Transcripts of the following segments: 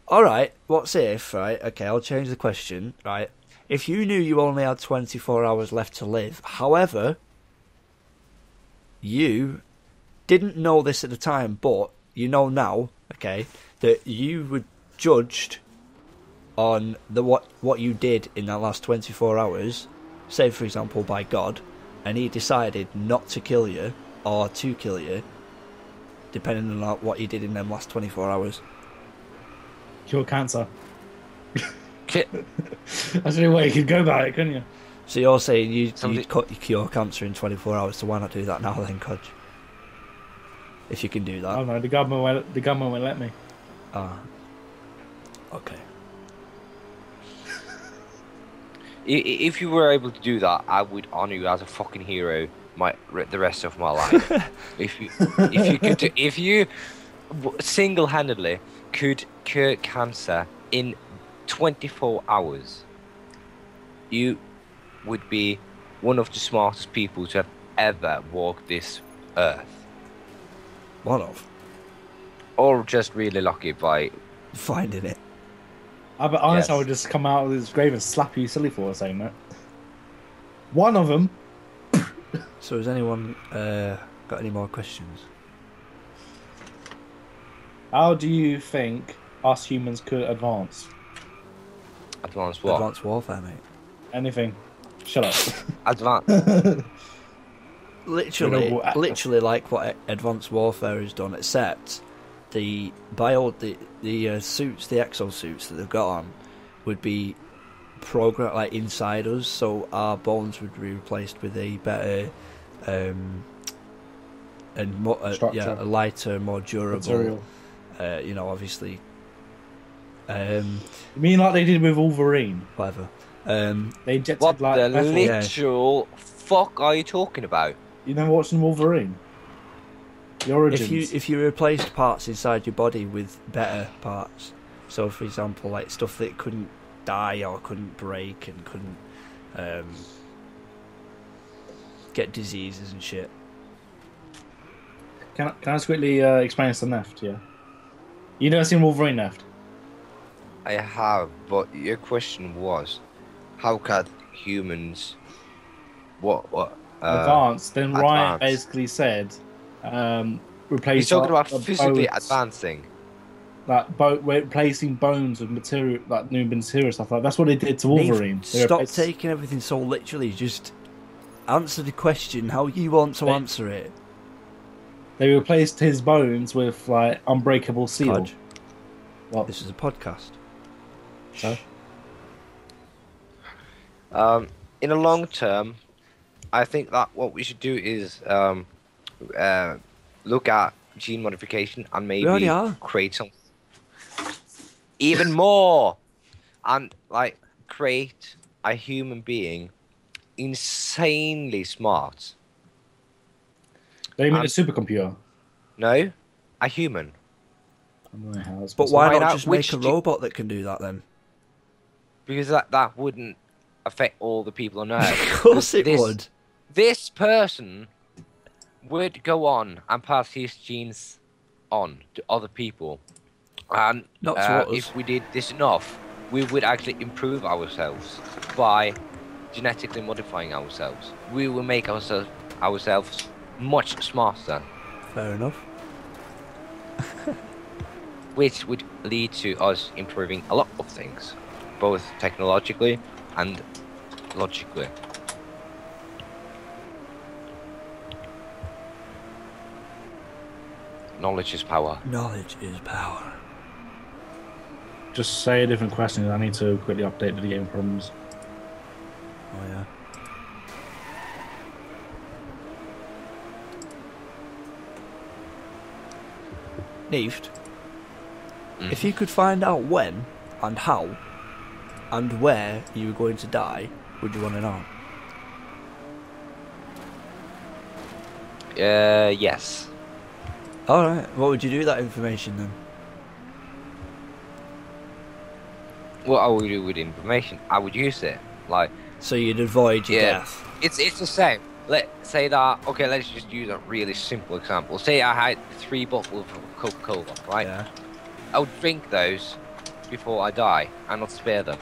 Alright, what's if, right? Okay, I'll change the question, right? If you knew you only had 24 hours left to live, however, you didn't know this at the time, but you know now, okay, that you were judged on what you did in that last 24 hours, say for example by God, and he decided not to kill you or to kill you, depending on what you did in them last 24 hours. Cure cancer. That's the only way you could go about it, couldn't you? So you're saying you'd cure cancer in 24 hours, so why not do that now then, Codge? If you can do that. I don't know, the government won't let me. Ah. Okay. If you were able to do that, I would honour you as a fucking hero the rest of my life. if you single-handedly could cure cancer in 24 hours, you would be one of the smartest people to have ever walked this earth. One of? Or just really lucky by finding it. But honestly, I would just come out of this grave and slap you silly for saying that. One of them. So has anyone got any more questions? How do you think us humans could advance? Advance what? Advanced warfare, mate. Anything. Shut up. Advance. literally like what advanced warfare has done, except the suits, the exosuits that they've got on, would be programmed like inside us, so our bones would be replaced with a better and more, a lighter, more durable. Obviously. You mean like they did with Wolverine? Whatever. They injected what like the literal fuck are you talking about? You never watched Wolverine? The Origins. If you replaced parts inside your body with better parts, so for example, like stuff that couldn't die or couldn't break and couldn't get diseases and shit. Can I just quickly explain some Neft? Yeah. You never seen Wolverine Neft? I have, but your question was, how can humans advance? Then Ryan basically said, replace. He's talking about physically advancing. Like replacing bones with material, like new material stuff like that. That's what they did to Wolverine. Stop taking everything so literally. Just answer the question how you want to answer it. They replaced his bones with like unbreakable steel. Codge. What? This is a podcast. So? In the long term, I think that what we should do is look at gene modification and maybe create some even more, and like create a human being insanely smart. They mean a supercomputer? No, a human. I don't know how it's but why not just make a robot that can do that then? Because that wouldn't affect all the people on Earth. Of course it would. This person would go on and pass his genes on to other people. And if we did this enough, we would actually improve ourselves by genetically modifying ourselves. We will make ourselves much smarter. Fair enough. Which would lead to us improving a lot of things, both technologically and logically. Knowledge is power. Knowledge is power. Just say a different question. I need to quickly update the game problems. Oh yeah. Neeft, if you could find out when and how and where you were going to die, would you want to know? Yes. Alright, what would you do with that information then? What I would do with information, I would use it. Like, so you'd avoid your death. It's the same. Let's say that, okay, let's just use a really simple example. Say I had 3 bottles of Coca-Cola, right? Yeah. I would drink those before I die and not spare them.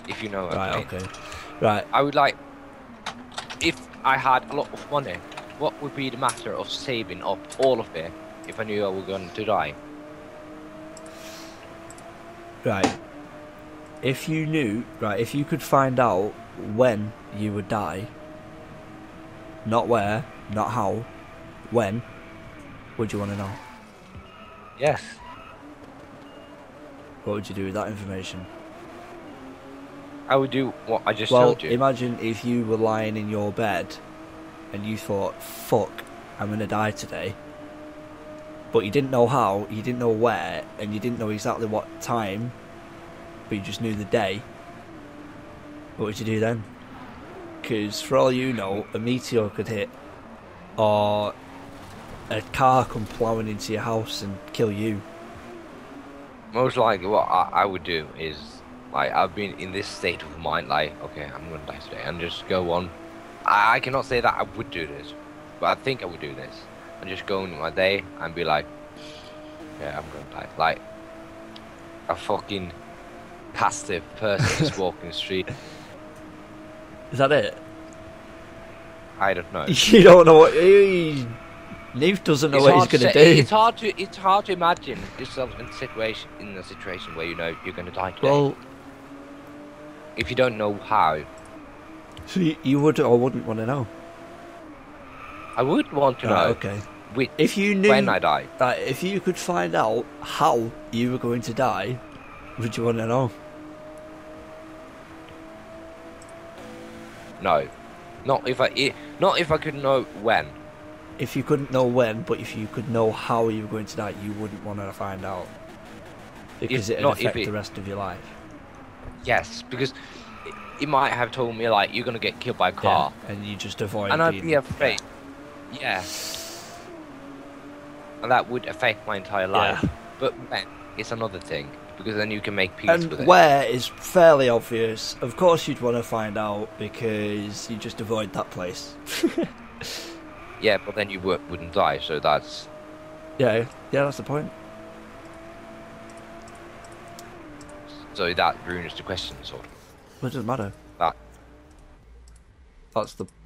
If you know what I mean. Okay. Right. I would like, if I had a lot of money, what would be the matter of saving up all of it if I knew I was going to die? Right. If you knew, right, if you could find out when you would die, not where, not how, when, would you want to know? Yes. What would you do with that information? I would do what I just Well, told you. imagine if you were lying in your bed and you thought, fuck, I'm going to die today. But you didn't know how, you didn't know where, and you didn't know exactly what time, but you just knew the day. What would you do then? Because for all you know, a meteor could hit, or a car come ploughing into your house and kill you. Most likely what I would do is, like, I've been in this state of mind, like, okay, I'm going to die today, and just go on. I cannot say that I would do this, but I think I would do this. And just go into my day and be like, yeah, I'm going to die. Like, a fucking passive person just walking the street. Is that it? I don't know. You don't know what... Neve doesn't know what he's going to do. It's hard to imagine yourself in a situation where you know you're going to die today. Well, if you don't know how. so you would or wouldn't want to know? I would want to know. Okay. If you knew when I die. If you could find out how you were going to die, would you want to know? No. Not if I could know when. If you couldn't know when, but if you could know how you were going to die, you wouldn't want to find out. Because it'd affect the rest of your life. Yes, because it might have told me, like, you're going to get killed by a car. Yeah, and you just avoid and I'd be afraid. Yeah. And that would affect my entire life. Yeah. But when, it's another thing. Because then you can make peace and with it. Where is fairly obvious. Of course you'd want to find out because you just avoid that place. Yeah, but then you wouldn't die, so that's... Yeah, that's the point. So that ruins the question, sort of. Well, it doesn't matter. That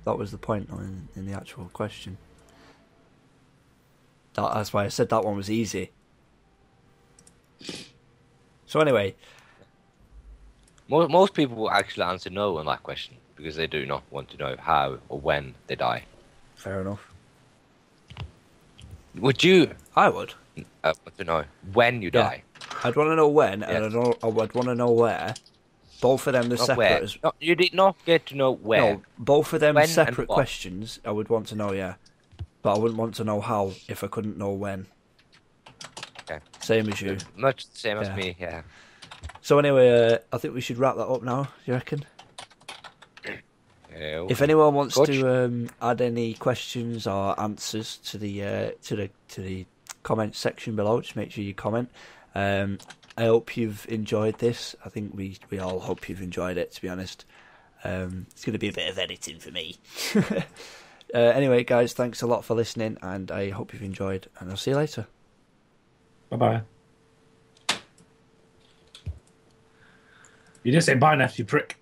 was the point in the actual question. That's why I said that one was easy. So anyway, most people will actually answer no on that question because they do not want to know how or when they die. Fair enough. Would you? I would. Want to know when you die. I'd want to know when, and I'd want to know where. Both of them are separate. No, you did not get to know where. No, both of them when separate questions. I would want to know, yeah, but I wouldn't want to know how if I couldn't know when. Okay. Same as you. Much the same as me. Yeah. So anyway, I think we should wrap that up now. You reckon? Yeah, if anyone wants to add any questions or answers to the comment section below, just make sure you comment. I hope you've enjoyed this. I think we all hope you've enjoyed it, to be honest. It's going to be a bit of editing for me. Anyway, guys, thanks a lot for listening, and I hope you've enjoyed, and I'll see you later. Bye-bye. You didn't say bye, Nef, you prick.